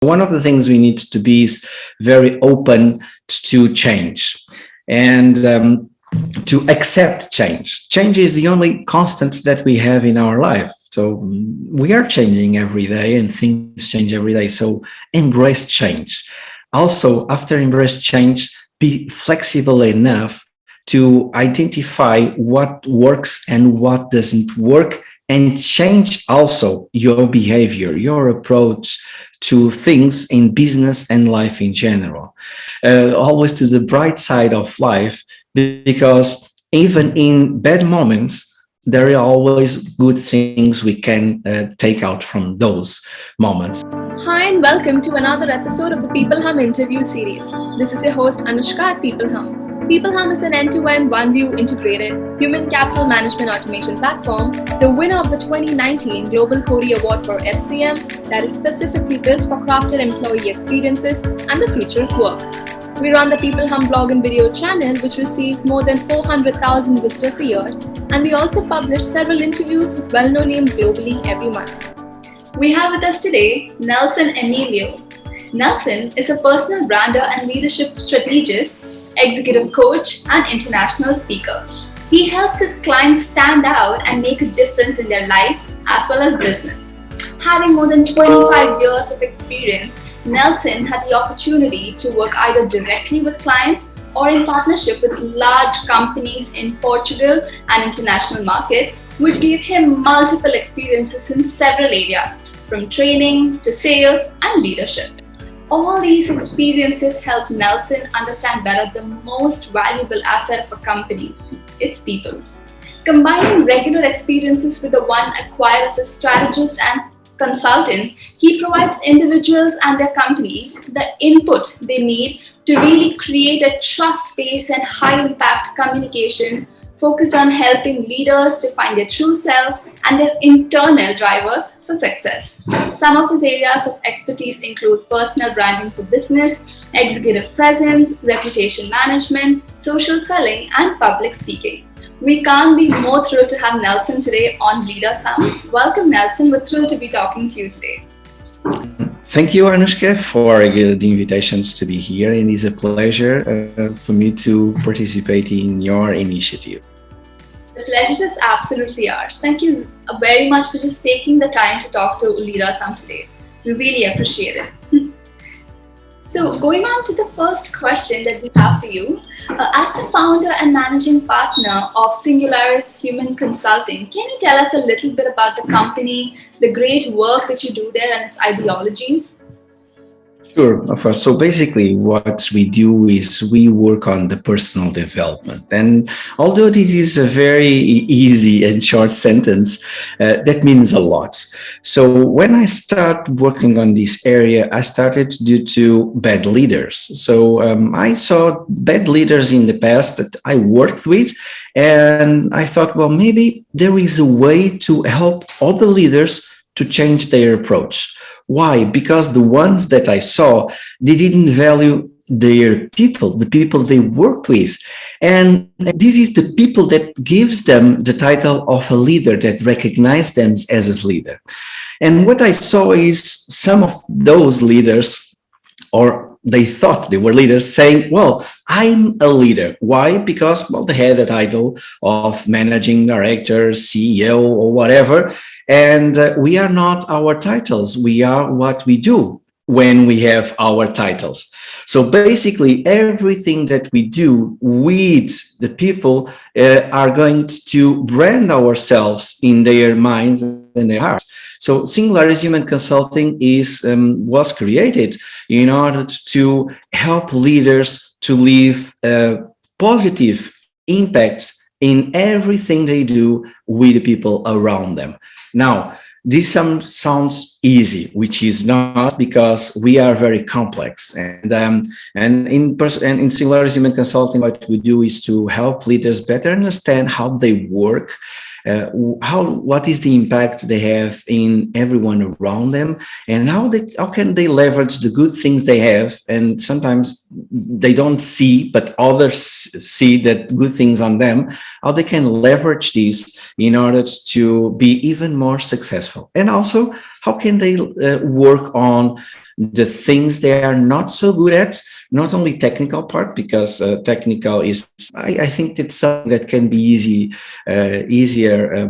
One of the things we need to be is very open to change and to accept change. Change is the only constant that we have in our life. So we are changing every day and things change every day. So embrace change. Also, after embrace change, be flexible enough to identify what works and what doesn't work, and change also your behavior, your approach to things in business and life in general. Always to the bright side of life, because even in bad moments, there are always good things we can take out from those moments. Hi and welcome to another episode of the People Hum interview series. This is your host Anushka at People Hum. People Hum is an end-to-end OneView integrated human capital management automation platform, the winner of the 2019 Global Cody Award for SCM that is specifically built for crafted employee experiences and the future of work. We run the People Hum blog and video channel, which receives more than 400,000 visitors a year, and we also publish several interviews with well-known names globally every month. We have with us today Nelson Emilio. Nelson is a personal brander and leadership strategist, executive coach, and international speaker. He helps his clients stand out and make a difference in their lives as well as business. Having more than 25 years of experience, Nelson had the opportunity to work either directly with clients or in partnership with large companies in Portugal and international markets, which gave him multiple experiences in several areas, from training to sales and leadership. All these experiences helped Nelson understand better the most valuable asset of a company, its people. Combining regular experiences with the one acquired as a strategist and consultant, he provides individuals and their companies the input they need to really create a trust-based and high-impact communication focused on helping leaders to find their true selves and their internal drivers for success. Some of his areas of expertise include personal branding for business, executive presence, reputation management, social selling, and public speaking. We can't be more thrilled to have Nelson today on Leaders Hum. Welcome, Nelson. We're thrilled to be talking to you today. Thank you, Anushka, for the invitation to be here. And it's a pleasure for me to participate in your initiative. The pleasure is absolutely ours. Thank you very much for just taking the time to talk to Leaders Hum today. We really appreciate it. So going on to the first question that we have for you, as the founder and managing partner of Singularis Human Consulting, can you tell us a little bit about the company, the great work that you do there and its ideologies? Sure, of course. So basically what we do is we work on the personal development. And although this is a very easy and short sentence, that means a lot. So when I start working on this area, I started due to bad leaders. So I saw bad leaders in the past that I worked with, and I thought, well, maybe there is a way to help other leaders to change their approach. Why? Because the ones that I saw, they didn't value their people, the people they worked with. And this is the people that gives them the title of a leader, that recognize them as a leader. And what I saw is some of those leaders, or they thought they were leaders, saying, well, I'm a leader. Why? Because, well, they had a title of managing director, CEO, or whatever. And we are not our titles. We are what we do when we have our titles. So basically, everything that we do with the people are going to brand ourselves in their minds and their hearts. So Singularis Human Consulting was created in order to help leaders to leave positive impacts in everything they do with the people around them. Now, this sounds easy, which is not, because we are very complex. And in Singularis Human Consulting, what we do is to help leaders better understand how they work, what is the impact they have in everyone around them, and how can they leverage the good things they have. And sometimes they don't see, but others see that good things on them, how they can leverage these in order to be even more successful. And also, how can they work on the things they are not so good at, not only technical part, because technical is, I think it's something that can be easier,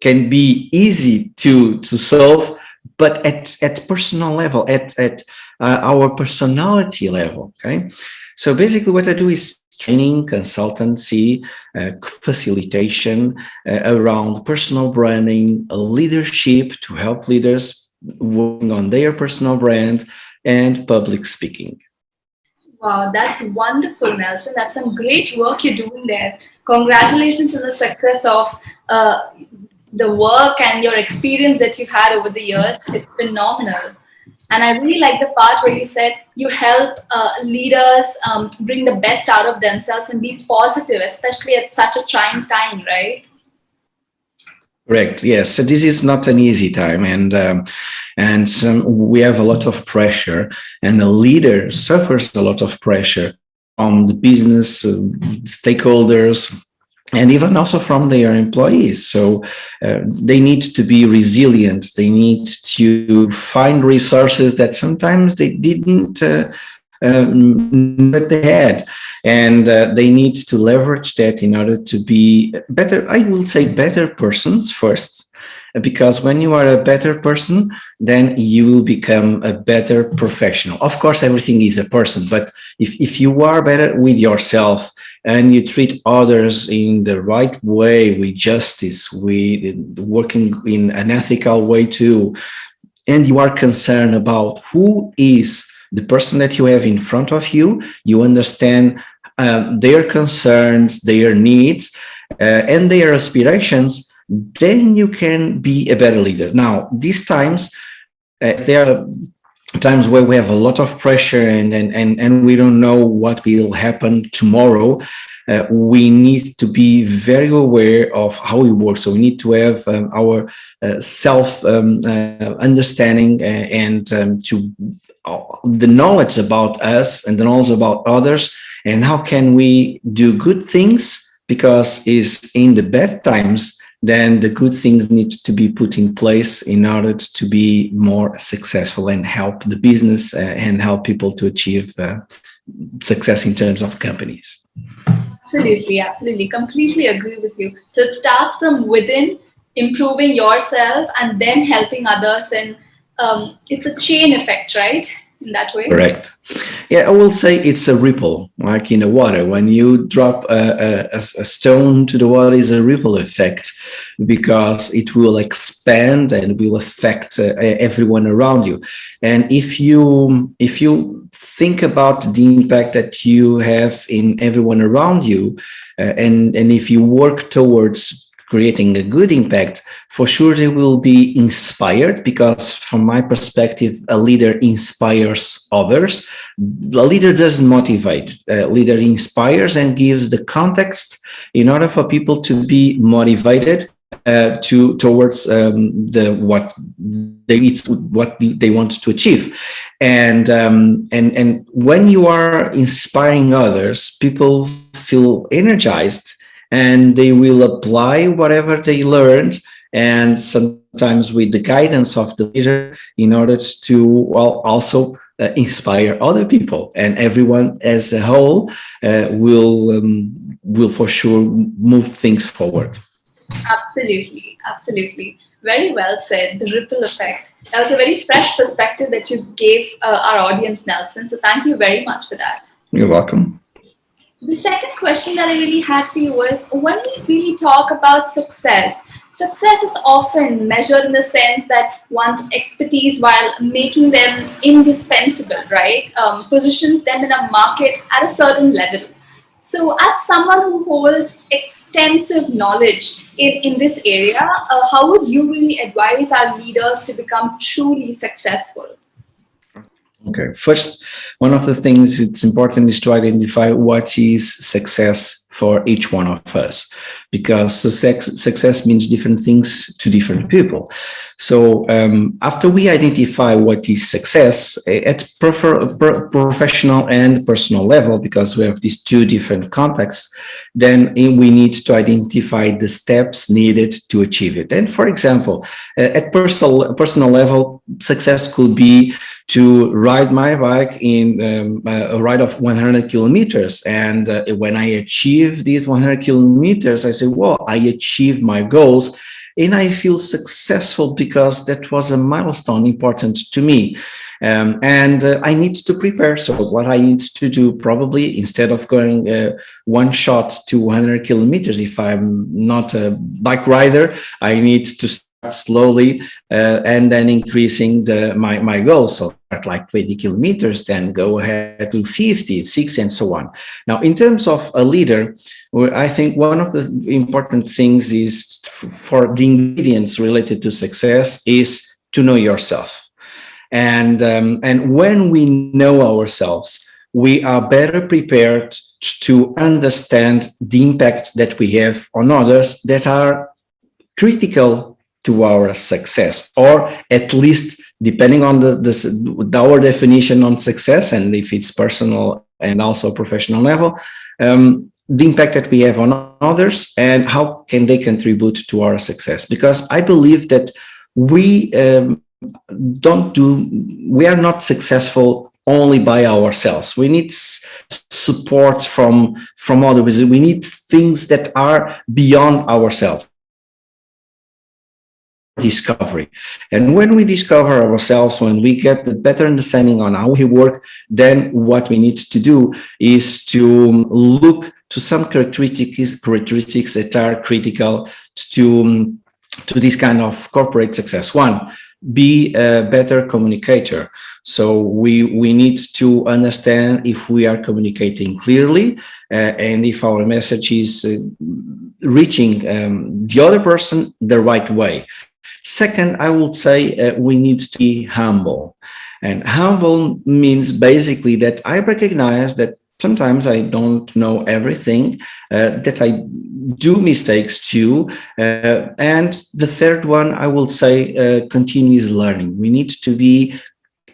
can be easy to solve, but at personal level, at our personality level. Okay, so basically what I do is training, consultancy, facilitation around personal branding, leadership, to help leaders working on their personal brand, and public speaking. Wow, that's wonderful, Nelson. That's some great work you're doing there. Congratulations on the success of uh, the work and your experience that you've had over the years. It's phenomenal. And I really like the part where you said you help leaders bring the best out of themselves and be positive, especially at such a trying time, right? Correct. Yes. So this is not an easy time, and we have a lot of pressure, and the leader suffers a lot of pressure on the business stakeholders, and even also from their employees. So they need to be resilient. They need to find resources that sometimes they didn't that they had, and they need to leverage that in order to be better. I will say better persons first, because when you are a better person, then you will become a better professional. Of course, everything is a person, but if you are better with yourself and you treat others in the right way, with justice, with working in an ethical way too, and you are concerned about who is the person that you have in front of you, you understand their concerns, their needs, and their aspirations, then you can be a better leader. Now, these times, there are times where we have a lot of pressure, and we don't know what will happen tomorrow. We need to be very aware of how we work. So we need to have our self understanding and to the knowledge about us and the knowledge about others, and how can we do good things, because is in the bad times, then the good things need to be put in place in order to be more successful and help the business and help people to achieve success in terms of companies. Absolutely, absolutely. Completely agree with you. So it starts from within, improving yourself, and then helping others. And it's a chain effect, right? In that way. Correct. Yeah, I will say it's a ripple, like in the water. When you drop a stone to the water, is a ripple effect, because it will expand and will affect everyone around you. And if you think about the impact that you have in everyone around you, and if you work towards creating a good impact, for sure they will be inspired, because from my perspective, a leader inspires others. The leader doesn't motivate, a leader inspires and gives the context in order for people to be motivated towards what they want to achieve. And when you are inspiring others, people feel energized, and they will apply whatever they learned, and sometimes with the guidance of the leader, in order to, well, also inspire other people, and everyone as a whole will for sure move things forward. Absolutely, absolutely. Very well said. The ripple effect. That was a very fresh perspective that you gave our audience, Nelson. So thank you very much for that. You're welcome. The second question that I really had for you was, when we really talk about success is often measured in the sense that one's expertise, while making them indispensable, right? Positions them in a market at a certain level. So, as someone who holds extensive knowledge in this area, how would you really advise our leaders to become truly successful? Okay. First, one of the things it's important is to identify what is success for each one of us. because success means different things to different people. So after we identify what is success at professional and personal level, because we have these two different contexts, then we need to identify the steps needed to achieve it. And for example, at personal level, success could be to ride my bike in a ride of 100 kilometers. And when I achieve these 100 kilometers, I say, well, I achieved my goals. And I feel successful because that was a milestone important to me. And I need to prepare. So what I need to do, probably instead of going one shot to 100 kilometers, if I'm not a bike rider, I need to start slowly and then increasing my goals. So start like 20 kilometers, then go ahead to 50, 60, and so on. Now, in terms of a leader, I think one of the important things is for the ingredients related to success is to know yourself. And when we know ourselves, we are better prepared to understand the impact that we have on others that are critical to our success, or at least depending on our definition on success, and if it's personal and also professional level, the impact that we have on others and how can they contribute to our success. Because I believe that we are not successful only by ourselves. We need support from others. We need things that are beyond ourselves. Discovery. And when we discover ourselves, when we get the better understanding on how we work, then what we need to do is to look to some characteristics that are critical to this kind of corporate success. One, be a better communicator. So we need to understand if we are communicating clearly and if our message is reaching the other person the right way. Second, I would say we need to be humble. And humble means basically that I recognize that sometimes I don't know everything, that I do mistakes too. And the third one, I will say continuous learning. We need to be,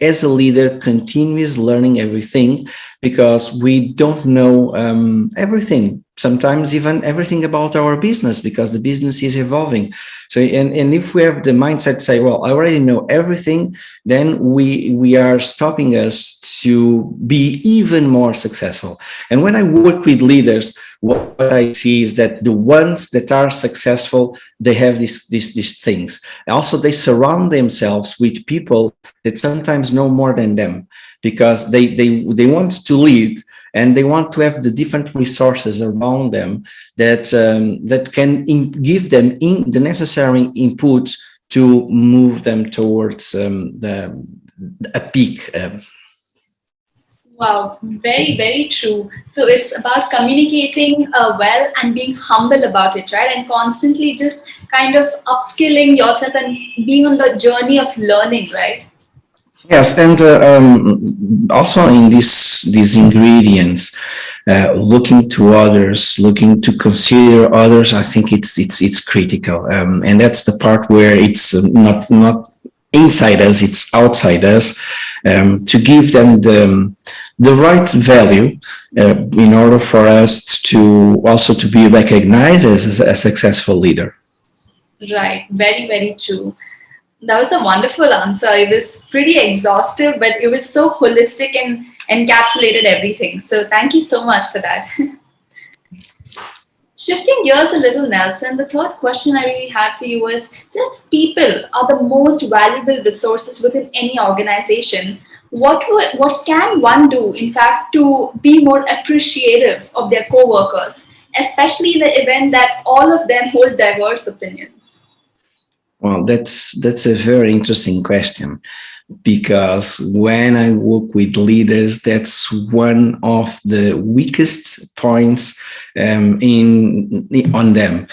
as a leader, continuous learning everything, because we don't know everything. Sometimes even everything about our business, because the business is evolving. So, and if we have the mindset, say, well, I already know everything, then we are stopping us to be even more successful. And when I work with leaders, what I see is that the ones that are successful, they have these things. Also, they surround themselves with people that sometimes know more than them, because they want to lead, and they want to have the different resources around them that that can give them the necessary input to move them towards a peak. Wow, very, very true. So it's about communicating well and being humble about it, right? And constantly just kind of upskilling yourself and being on the journey of learning, right? Yes, and also in these ingredients, looking to others, looking to consider others, I think it's critical, and that's the part where it's not inside us, it's outside us, to give them the right value in order for us to also to be recognized as a successful leader. Right, very, very true. That was a wonderful answer. It was pretty exhaustive, but it was so holistic and encapsulated everything. So thank you so much for that. Shifting gears a little, Nelson, the third question I really had for you was, since people are the most valuable resources within any organization, what can one do, in fact, to be more appreciative of their co-workers, especially in the event that all of them hold diverse opinions? Well, that's a very interesting question, because when I work with leaders, that's one of the weakest points on them.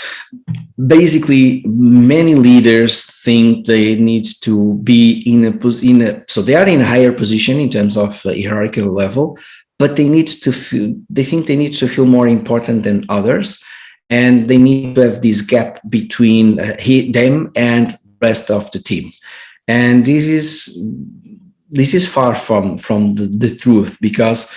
Basically, many leaders think they need to be so they are in a higher position in terms of hierarchical level, but they think they need to feel more important than others. and they need to have this gap between them and the rest of the team. And this is far from the truth, because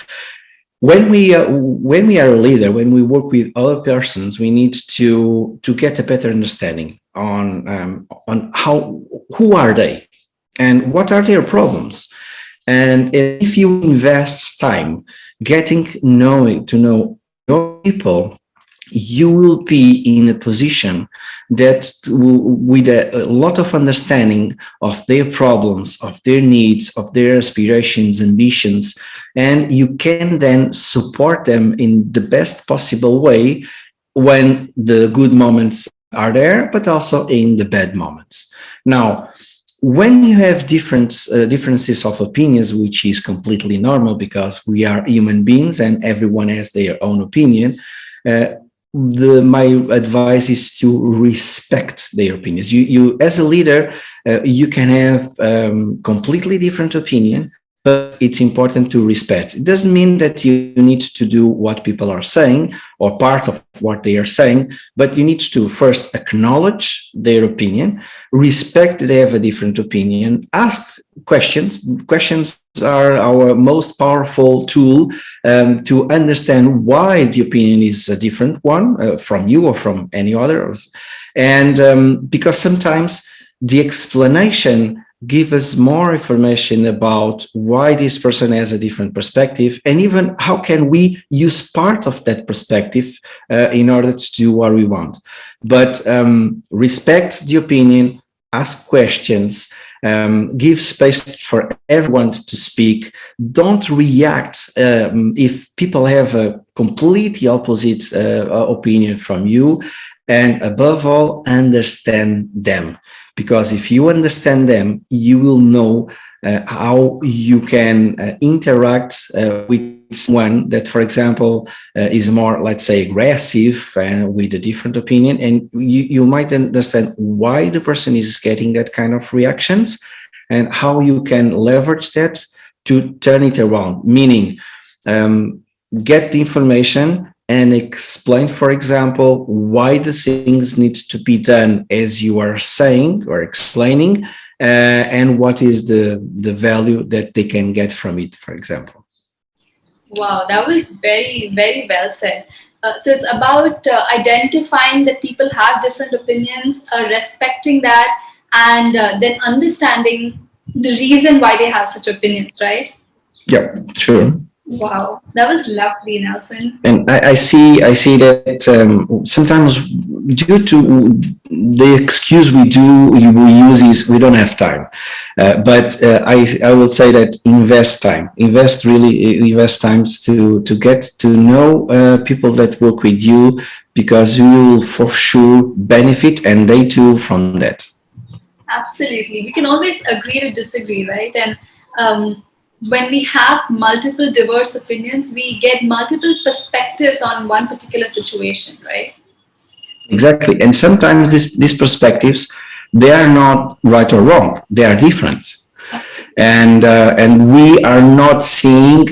when we are a leader, when we work with other persons, we need to get a better understanding on how, who are they and what are their problems. And if you invest time getting knowing to know your people, you will be in a position that with a lot of understanding of their problems, of their needs, of their aspirations, ambitions, and you can then support them in the best possible way when the good moments are there, but also in the bad moments. Now, when you have differences of opinions, which is completely normal because we are human beings and everyone has their own opinion, uh, my advice is to respect their opinions. You as a leader, you can have completely different opinion, but it's important to respect. It doesn't mean that you need to do what people are saying or part of what they are saying, but you need to first acknowledge their opinion, respect they have a different opinion, ask questions. Questions are our most powerful tool to understand why the opinion is a different one from you or from any other. And because sometimes the explanation give us more information about why this person has a different perspective, and even how can we use part of that perspective in order to do what we want. But respect the opinion, ask questions, give space for everyone to speak. Don't react if people have a completely opposite opinion from you, and above all, understand them. Because if you understand them, you will know how you can interact with someone that, for example, is more, let's say, aggressive and with a different opinion. And you might understand why the person is getting that kind of reactions and how you can leverage that to turn it around. Meaning, get the information and explain, for example, why the things need to be done as you are saying or explaining, and what is the value that they can get from it, for example. Wow, that was very, very well said. So it's about identifying that people have different opinions, respecting that, and then understanding the reason why they have such opinions, right? Yeah, sure. Wow, that was lovely, Nelson. And I see that sometimes due to the excuse we use is we don't have time. But I will say that invest time, invest times to get to know people that work with you, because you will for sure benefit and they too from that. Absolutely. We can always agree to disagree, right? And when we have multiple diverse opinions, we get multiple perspectives on one particular situation, right? Exactly. And sometimes these perspectives, they are not right or wrong. They are different. And we are not seeing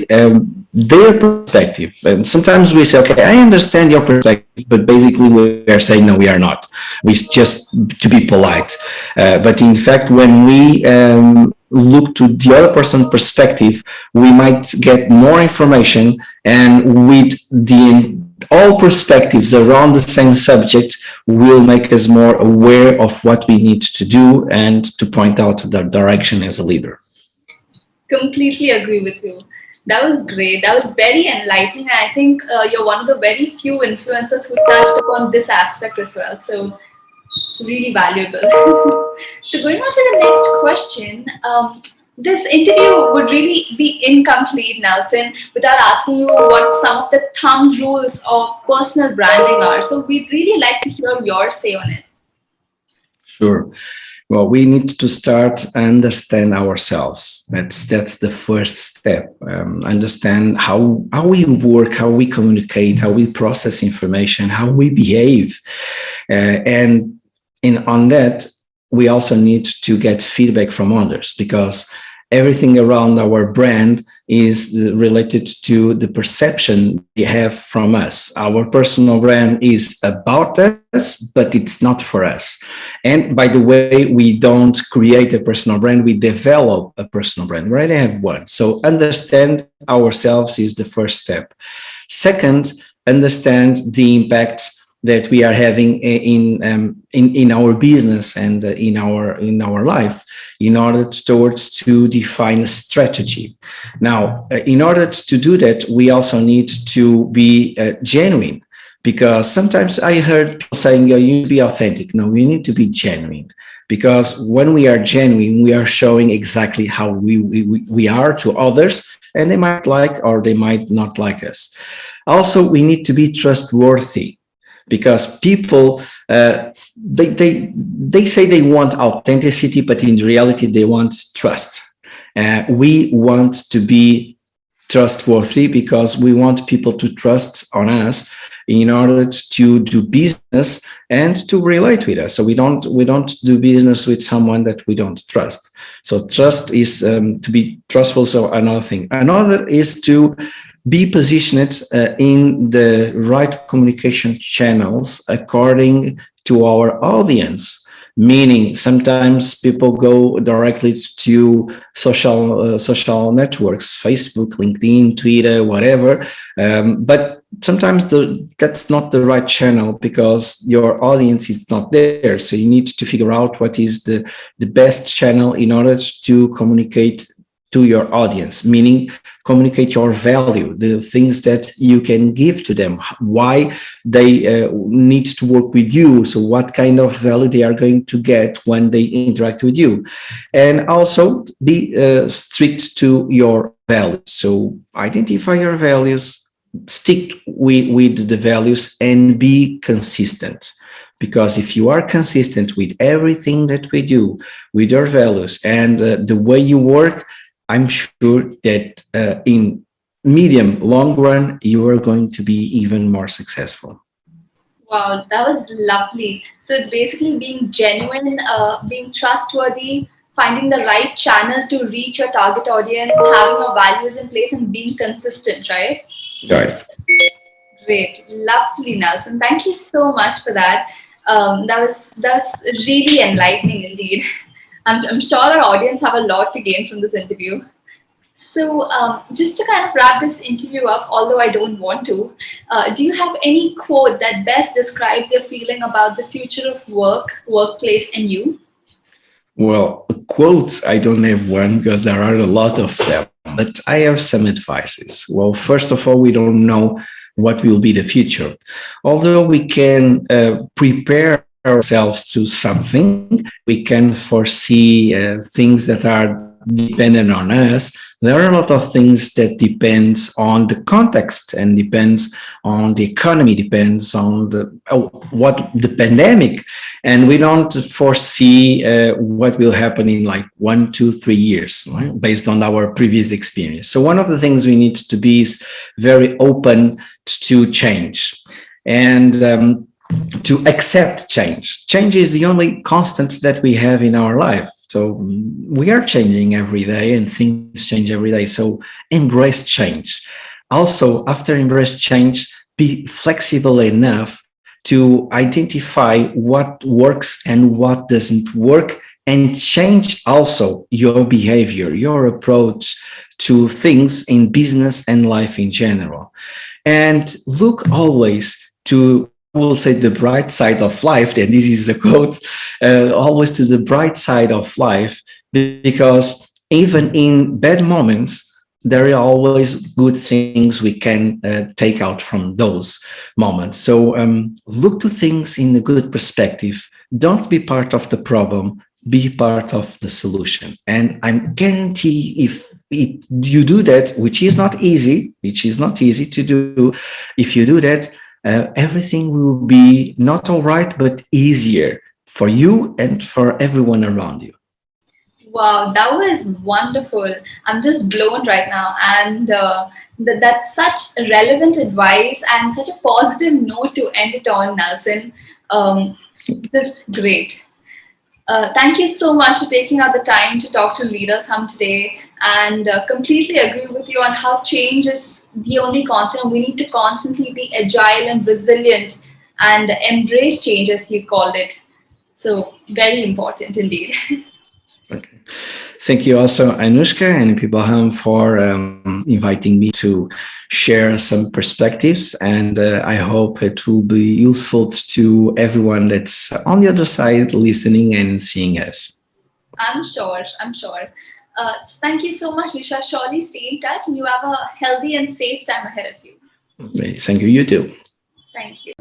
their perspective. And sometimes we say, okay, I understand your perspective, but basically we are saying, no, we are not. We just to be polite. But in fact, when we look to the other person's perspective, we might get more information, and with the all perspectives around the same subject will make us more aware of what we need to do and to point out the direction as a leader. Completely agree with you. That was great. That was very enlightening. And I think you're one of the very few influencers who touched upon this aspect as well. So it's really valuable. So going on to the next question, this interview would really be incomplete, Nelson, without asking you what some of the thumb rules of personal branding are. So we'd really like to hear your say on it. Sure. Well, we need to start understand ourselves. That's the first step. Understand how we work, how we communicate, how we process information, how we behave, and on that we also need to get feedback from others, because everything around our brand is related to the perception they have from us. Our personal brand is about us, but it's not for us. And by the way, we don't create a personal brand, we develop a personal brand. We already have one. So understand ourselves is the first step. Second, understand the impact that we are having in our business and in our life, in order to define a strategy. Now, in order to do that, we also need to be genuine, because sometimes I heard people saying, "Oh, you need to be authentic." No, we need to be genuine, because when we are genuine, we are showing exactly how we are to others, and they might like or they might not like us. Also, we need to be trustworthy, because people they say they want authenticity, but in reality they want trust. We want to be trustworthy because we want people to trust on us in order to do business and to relate with us. So we don't do business with someone that we don't trust. So trust is to be trustful. So another thing. Another is to be positioned in the right communication channels according to our audience. Meaning, sometimes people go directly to social networks, Facebook, LinkedIn, Twitter, whatever. But sometimes that's not the right channel, because your audience is not there. So you need to figure out what is the best channel in order to communicate to your audience, meaning communicate your value, the things that you can give to them, why they need to work with you. So what kind of value they are going to get when they interact with you. And also be strict to your values. So identify your values, stick with the values, and be consistent. Because if you are consistent with everything that we do, with your values and the way you work, I'm sure that in medium, long run, you are going to be even more successful. Wow, that was lovely. So it's basically being genuine, being trustworthy, finding the right channel to reach your target audience, having your values in place, and being consistent, right? Right. Great, lovely, Nelson. Thank you so much for that. That was really enlightening indeed. I'm sure our audience have a lot to gain from this interview. So, just to kind of wrap this interview up, although I don't want to, do you have any quote that best describes your feeling about the future of work, workplace, and you? Well, quotes, I don't have one because there are a lot of them, but I have some advices. Well, first of all, we don't know what will be the future. Although we can prepare ourselves to something, we can foresee things that are dependent on us. There are a lot of things that depends on the context and depends on the economy, depends on what the pandemic, and we don't foresee what will happen in like 1, 2, 3 years, right? Based on our previous experience. So one of the things we need to be is very open to change, and to accept change. Change is the only constant that we have in our life. So we are changing every day and things change every day. So embrace change. Also, after embrace change, be flexible enough to identify what works and what doesn't work, and change also your behavior, your approach to things in business and life in general. And look always to, I will say, the bright side of life. And this is a quote, always to the bright side of life, because even in bad moments, there are always good things we can take out from those moments. So look to things in a good perspective. Don't be part of the problem, be part of the solution. And I guarantee you do that, which is not easy to do, if you do that, everything will be not all right, but easier for you and for everyone around you. Wow, that was wonderful. I'm just blown right now. And that's such relevant advice and such a positive note to end it on, Nelson. Um, just great. Thank you so much for taking out the time to talk to Leaders Hum today, and completely agree with you on how change is the only constant. We need to constantly be agile and resilient and embrace change, as you called it. So, very important indeed. Okay. Thank you also, Anushka and Pibaham, for inviting me to share some perspectives. And I hope it will be useful to everyone that's on the other side listening and seeing us. I'm sure. I'm sure. Thank you so much. We shall surely stay in touch, and you have a healthy and safe time ahead of you. Thank you, you too. Thank you.